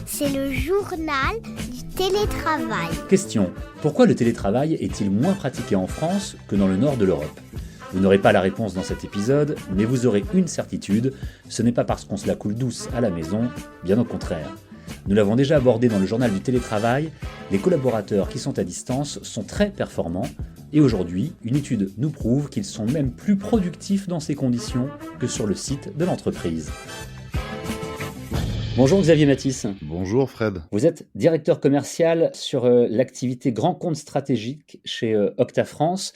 C'est le journal du télétravail. Question. Pourquoi le télétravail est-il moins pratiqué en France que dans le nord de l'Europe ? Vous n'aurez pas la réponse dans cet épisode, mais vous aurez une certitude, ce n'est pas parce qu'on se la coule douce à la maison, bien au contraire. Nous l'avons déjà abordé dans le journal du télétravail, les collaborateurs qui sont à distance sont très performants, et aujourd'hui, une étude nous prouve qu'ils sont même plus productifs dans ces conditions que sur le site de l'entreprise. Bonjour Xavier Matisse. Bonjour Fred. Vous êtes directeur commercial sur l'activité Grand Compte Stratégique chez Octa France,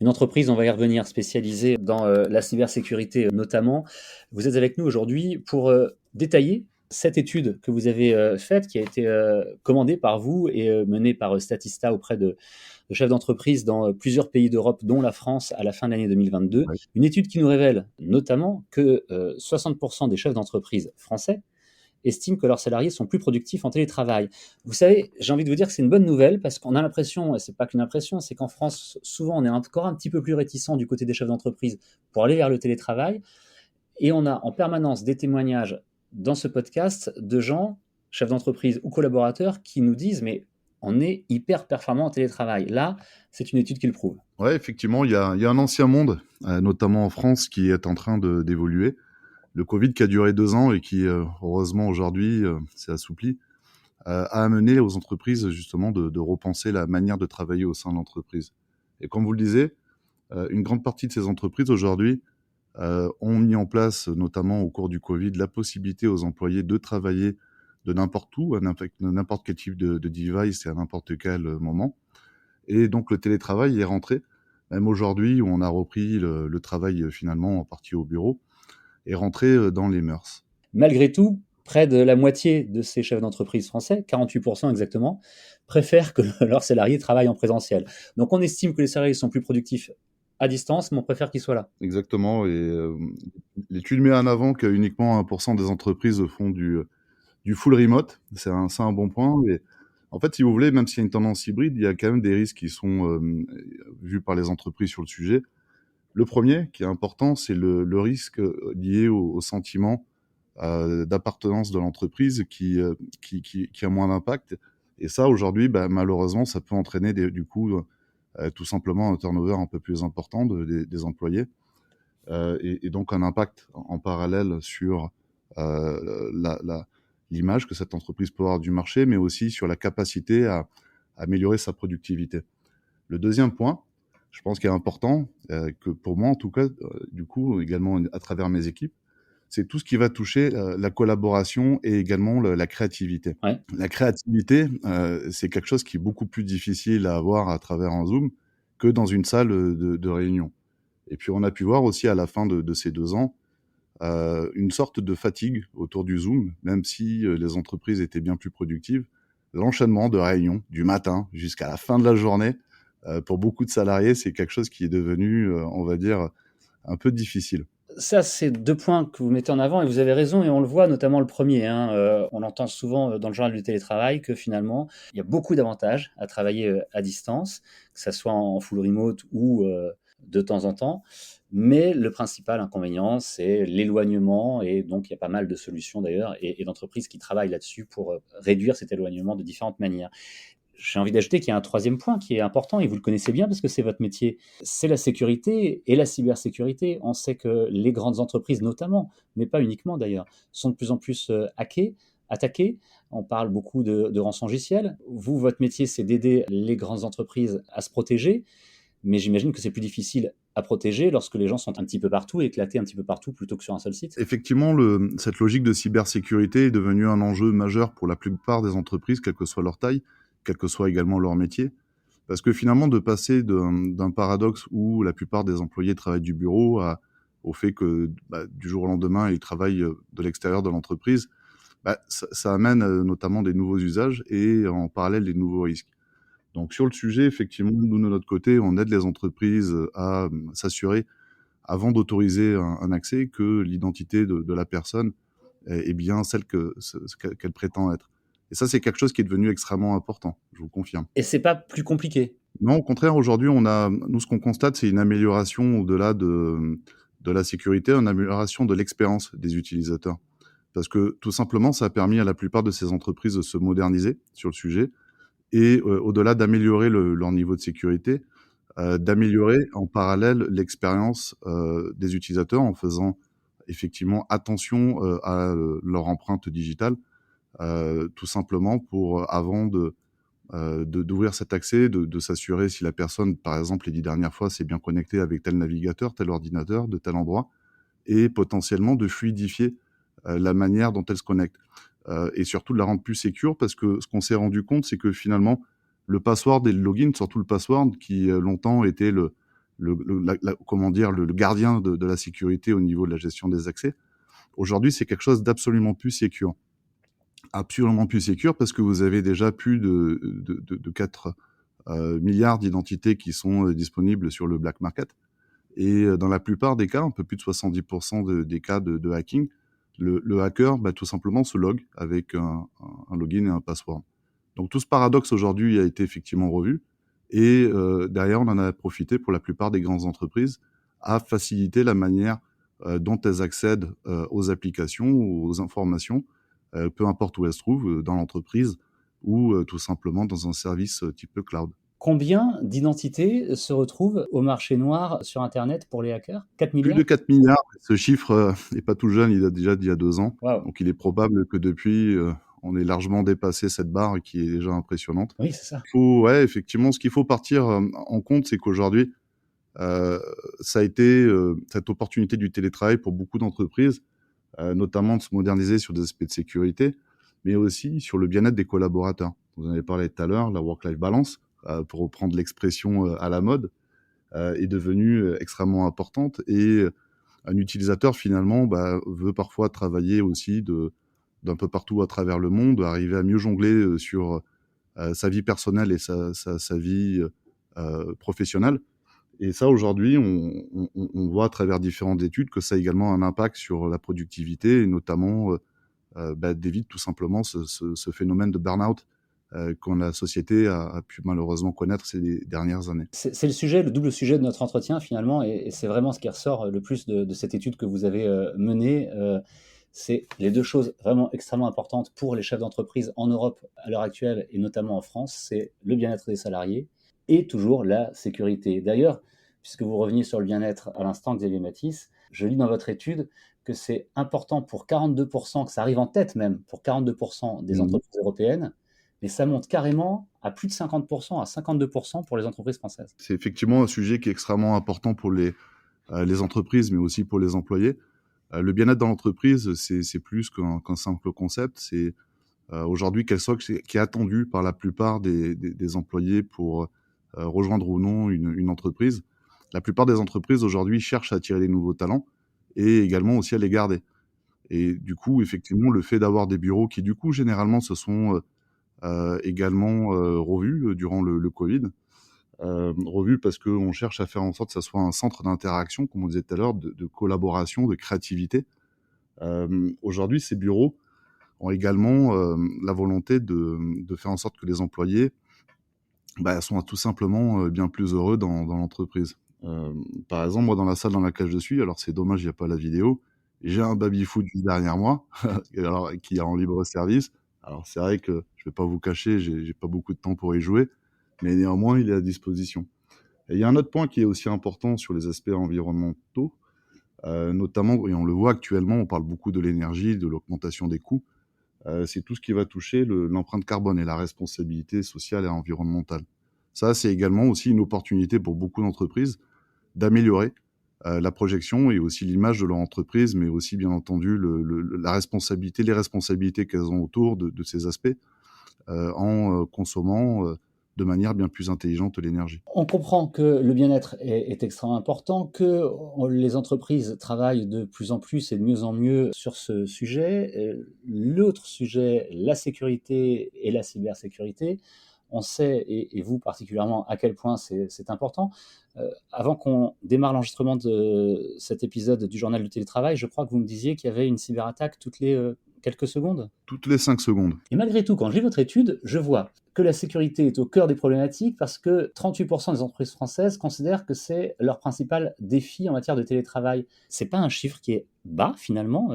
une entreprise, on va y revenir, spécialisée dans la cybersécurité notamment. Vous êtes avec nous aujourd'hui pour détailler cette étude que vous avez faite, qui a été commandée par vous et menée par Statista auprès de chefs d'entreprise dans plusieurs pays d'Europe, dont la France, à la fin de l'année 2022. Oui. Une étude qui nous révèle notamment que 60% des chefs d'entreprise français estiment que leurs salariés sont plus productifs en télétravail. Vous savez, j'ai envie de vous dire que c'est une bonne nouvelle parce qu'on a l'impression, et c'est pas qu'une impression, c'est qu'en France, souvent, on est encore un petit peu plus réticent du côté des chefs d'entreprise pour aller vers le télétravail. Et on a en permanence des témoignages dans ce podcast de gens, chefs d'entreprise ou collaborateurs, qui nous disent « mais on est hyper performant en télétravail ». Là, c'est une étude qui le prouve. Oui, effectivement, il y a un ancien monde, notamment en France, qui est en train d'évoluer. Le Covid qui a duré 2 ans et qui, heureusement, aujourd'hui, s'est assoupli, a amené aux entreprises, justement, de repenser la manière de travailler au sein de l'entreprise. Et comme vous le disiez, une grande partie de ces entreprises, aujourd'hui, ont mis en place, notamment au cours du Covid, la possibilité aux employés de travailler de n'importe où, à n'importe quel type de device et à n'importe quel moment. Et donc, le télétravail est rentré, même aujourd'hui, où on a repris le travail, finalement, en partie au bureau, est rentré dans les mœurs. Malgré tout, près de la moitié de ces chefs d'entreprise français, 48% exactement, préfèrent que leurs salariés travaillent en présentiel. Donc on estime que les salariés sont plus productifs à distance, mais on préfère qu'ils soient là. Exactement, et l'étude met en avant que uniquement 1% des entreprises font du full remote, c'est un bon point. Et en fait, si vous voulez, même s'il y a une tendance hybride, il y a quand même des risques qui sont vus par les entreprises sur le sujet. Le premier, qui est important, c'est le risque lié au sentiment d'appartenance de l'entreprise qui a moins d'impact. Et ça, aujourd'hui, malheureusement, ça peut entraîner du coup tout simplement un turnover un peu plus important des employés et donc un impact en parallèle sur l'image que cette entreprise peut avoir du marché, mais aussi sur la capacité à améliorer sa productivité. Le deuxième point, je pense qu'il est important, que pour moi en tout cas, du coup également à travers mes équipes, c'est tout ce qui va toucher la collaboration et également la créativité. Ouais. La créativité, c'est quelque chose qui est beaucoup plus difficile à avoir à travers un Zoom que dans une salle de réunion. Et puis on a pu voir aussi à la fin de ces 2 ans une sorte de fatigue autour du Zoom, même si les entreprises étaient bien plus productives. L'enchaînement de réunions du matin jusqu'à la fin de la journée, pour beaucoup de salariés, c'est quelque chose qui est devenu, on va dire, un peu difficile. Ça, c'est 2 points que vous mettez en avant et vous avez raison, et on le voit notamment le premier. On entend souvent dans le journal du télétravail que finalement, il y a beaucoup d'avantages à travailler à distance, que ça soit en full remote ou de temps en temps. Mais le principal inconvénient, c'est l'éloignement, et donc il y a pas mal de solutions d'ailleurs et d'entreprises qui travaillent là-dessus pour réduire cet éloignement de différentes manières. J'ai envie d'ajouter qu'il y a un troisième point qui est important, et vous le connaissez bien parce que c'est votre métier, c'est la sécurité et la cybersécurité. On sait que les grandes entreprises notamment, mais pas uniquement d'ailleurs, sont de plus en plus attaquées. On parle beaucoup de rançongiciel. Vous, votre métier, c'est d'aider les grandes entreprises à se protéger, mais j'imagine que c'est plus difficile à protéger lorsque les gens sont un petit peu partout, éclatés un petit peu partout plutôt que sur un seul site. Effectivement, cette logique de cybersécurité est devenue un enjeu majeur pour la plupart des entreprises, quelle que soit leur taille, quel que soit également leur métier. Parce que finalement, de passer d'un paradoxe où la plupart des employés travaillent du bureau au fait que du jour au lendemain, ils travaillent de l'extérieur de l'entreprise, ça amène notamment des nouveaux usages et en parallèle des nouveaux risques. Donc sur le sujet, effectivement, nous de notre côté, on aide les entreprises à s'assurer, avant d'autoriser un accès, que l'identité de la personne est bien celle qu'elle prétend être. Et ça, c'est quelque chose qui est devenu extrêmement important, je vous confirme. Et c'est pas plus compliqué? Non, au contraire, aujourd'hui, nous, ce qu'on constate, c'est une amélioration au-delà de la sécurité, une amélioration de l'expérience des utilisateurs. parce que tout simplement, ça a permis à la plupart de ces entreprises de se moderniser sur le sujet et au-delà d'améliorer leur niveau de sécurité, d'améliorer en parallèle l'expérience des utilisateurs en faisant effectivement attention à leur empreinte digitale, tout simplement pour avant d'ouvrir cet accès, de s'assurer si la personne, par exemple, les 10 dernières fois, s'est bien connectée avec tel navigateur, tel ordinateur, de tel endroit, et potentiellement de fluidifier la manière dont elle se connecte. Et surtout de la rendre plus sécure, parce que ce qu'on s'est rendu compte, c'est que finalement, le password et le login, surtout le password, qui longtemps était le gardien de la sécurité au niveau de la gestion des accès, aujourd'hui, c'est quelque chose d'absolument plus sécure. Absolument plus sécure, parce que vous avez déjà plus de 4 milliards d'identités qui sont disponibles sur le black market. Et dans la plupart des cas, un peu plus de 70% des cas de hacking, le hacker, tout simplement se log avec un login et un password. Donc tout ce paradoxe aujourd'hui a été effectivement revu. Et derrière, on en a profité pour la plupart des grandes entreprises à faciliter la manière dont elles accèdent aux applications ou aux informations, peu importe où elles se trouvent, dans l'entreprise ou tout simplement dans un service type cloud. Combien d'identités se retrouvent au marché noir sur Internet pour les hackers? 4 Plus milliards? de 4 milliards, ce chiffre n'est pas tout jeune, il date déjà d'il y a 2 ans. Waouh! Donc il est probable que depuis, on ait largement dépassé cette barre qui est déjà impressionnante. Oui, c'est ça. Ouais, effectivement, ce qu'il faut partir en compte, c'est qu'aujourd'hui, ça a été cette opportunité du télétravail pour beaucoup d'entreprises, notamment de se moderniser sur des aspects de sécurité, mais aussi sur le bien-être des collaborateurs. Vous en avez parlé tout à l'heure, la work-life balance, pour reprendre l'expression à la mode, est devenue extrêmement importante, et un utilisateur finalement veut parfois travailler aussi d'un peu partout à travers le monde, arriver à mieux jongler sur sa vie personnelle et sa vie professionnelle. Et ça, aujourd'hui, on voit à travers différentes études que ça a également un impact sur la productivité, et notamment d'éviter tout simplement ce phénomène de burn-out que la société a pu malheureusement connaître ces dernières années. C'est le double sujet de notre entretien finalement, et c'est vraiment ce qui ressort le plus de cette étude que vous avez menée. C'est les deux choses vraiment extrêmement importantes pour les chefs d'entreprise en Europe à l'heure actuelle, et notamment en France, c'est le bien-être des salariés et toujours la sécurité. D'ailleurs, puisque vous reveniez sur le bien-être à l'instant, Xavier Matisse, je lis dans votre étude que c'est important pour 42%, que ça arrive en tête même, pour 42% des entreprises européennes, mais ça monte carrément à plus de 50%, à 52% pour les entreprises françaises. C'est effectivement un sujet qui est extrêmement important pour les entreprises, mais aussi pour les employés. Le bien-être dans l'entreprise, c'est plus qu'un simple concept. C'est aujourd'hui quelque chose qui est attendu par la plupart des employés pour rejoindre ou non une entreprise. La plupart des entreprises aujourd'hui cherchent à attirer les nouveaux talents et également aussi à les garder. Et du coup, effectivement, le fait d'avoir des bureaux qui, du coup, généralement, se sont également revus durant le Covid, revus parce qu'on cherche à faire en sorte que ça soit un centre d'interaction, comme on disait tout à l'heure, de collaboration, de créativité. Aujourd'hui, ces bureaux ont également la volonté de faire en sorte que les employés sont tout simplement bien plus heureux dans l'entreprise. Par exemple, moi, dans la salle dans laquelle je suis, alors c'est dommage, il n'y a pas la vidéo, j'ai un baby-foot juste derrière moi, alors, qui est en libre service. Alors c'est vrai que je vais pas vous cacher, j'ai pas beaucoup de temps pour y jouer, mais néanmoins, il est à disposition. Et il y a un autre point qui est aussi important sur les aspects environnementaux, notamment, et on le voit actuellement, on parle beaucoup de l'énergie, de l'augmentation des coûts, c'est tout ce qui va toucher l'empreinte carbone et la responsabilité sociale et environnementale. Ça, c'est également aussi une opportunité pour beaucoup d'entreprises d'améliorer la projection et aussi l'image de leur entreprise, mais aussi, bien entendu, la responsabilité, les responsabilités qu'elles ont autour de ces aspects, en consommant de manière bien plus intelligente l'énergie. On comprend que le bien-être est extrêmement important, que les entreprises travaillent de plus en plus et de mieux en mieux sur ce sujet. L'autre sujet, la sécurité et la cybersécurité, on sait, et vous particulièrement, à quel point c'est important. Avant qu'on démarre l'enregistrement de cet épisode du journal du télétravail, je crois que vous me disiez qu'il y avait une cyberattaque toutes les quelques secondes. Toutes les 5 secondes. Et malgré tout, quand je lis votre étude, je vois que la sécurité est au cœur des problématiques parce que 38% des entreprises françaises considèrent que c'est leur principal défi en matière de télétravail. C'est pas un chiffre qui est bas, finalement,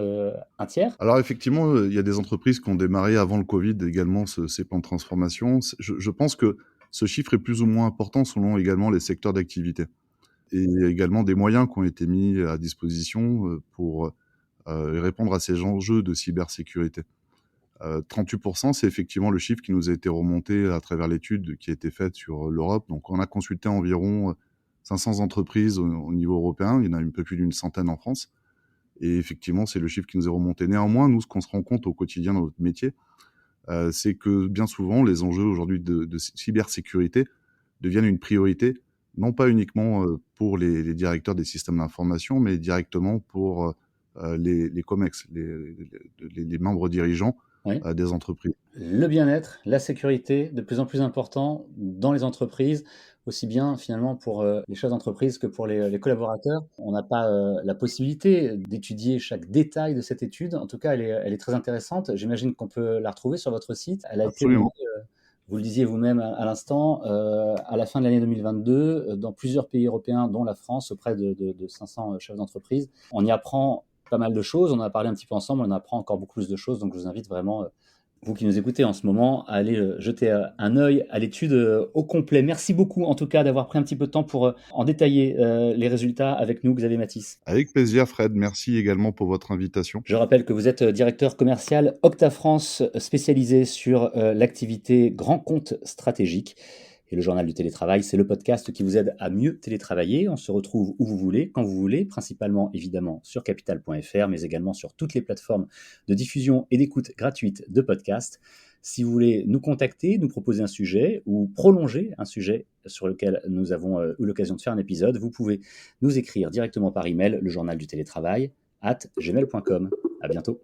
un tiers? Alors effectivement, il y a des entreprises qui ont démarré avant le Covid également ces plans de transformation. Je pense que ce chiffre est plus ou moins important selon également les secteurs d'activité. Et également des moyens qui ont été mis à disposition pour répondre à ces enjeux de cybersécurité. 38%, c'est effectivement le chiffre qui nous a été remonté à travers l'étude qui a été faite sur l'Europe. Donc on a consulté environ 500 entreprises au niveau européen, il y en a un peu plus d'une centaine en France. Et effectivement, c'est le chiffre qui nous est remonté. Néanmoins, nous, ce qu'on se rend compte au quotidien dans notre métier, c'est que bien souvent, les enjeux aujourd'hui de cybersécurité deviennent une priorité, non pas uniquement pour les directeurs des systèmes d'information, mais directement pour les COMEX, les membres dirigeants des entreprises. Le bien-être, la sécurité, de plus en plus important dans les entreprises, aussi bien finalement pour les chefs d'entreprise que pour les collaborateurs. On n'a pas la possibilité d'étudier chaque détail de cette étude. En tout cas, elle est très intéressante. J'imagine qu'on peut la retrouver sur votre site. Elle a été menée, vous le disiez vous-même à l'instant, à la fin de l'année 2022, dans plusieurs pays européens, dont la France, auprès de 500 chefs d'entreprise. On y apprend pas mal de choses, on en a parlé un petit peu ensemble, on apprend encore beaucoup plus de choses, donc je vous invite vraiment, vous qui nous écoutez en ce moment, à aller jeter un œil à l'étude au complet. Merci beaucoup en tout cas d'avoir pris un petit peu de temps pour en détailler les résultats avec nous, Xavier Matisse. Avec plaisir Fred, merci également pour votre invitation. Je rappelle que vous êtes directeur commercial Octa France, spécialisé sur l'activité grand compte stratégique. Et le journal du télétravail, c'est le podcast qui vous aide à mieux télétravailler. On se retrouve où vous voulez, quand vous voulez, principalement évidemment sur capital.fr, mais également sur toutes les plateformes de diffusion et d'écoute gratuite de podcasts. Si vous voulez nous contacter, nous proposer un sujet ou prolonger un sujet sur lequel nous avons eu l'occasion de faire un épisode, vous pouvez nous écrire directement par email, le journal du télétravail @gmail.com. À bientôt.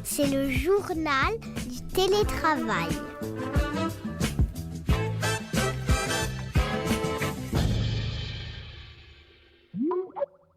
C'est le journal du télétravail.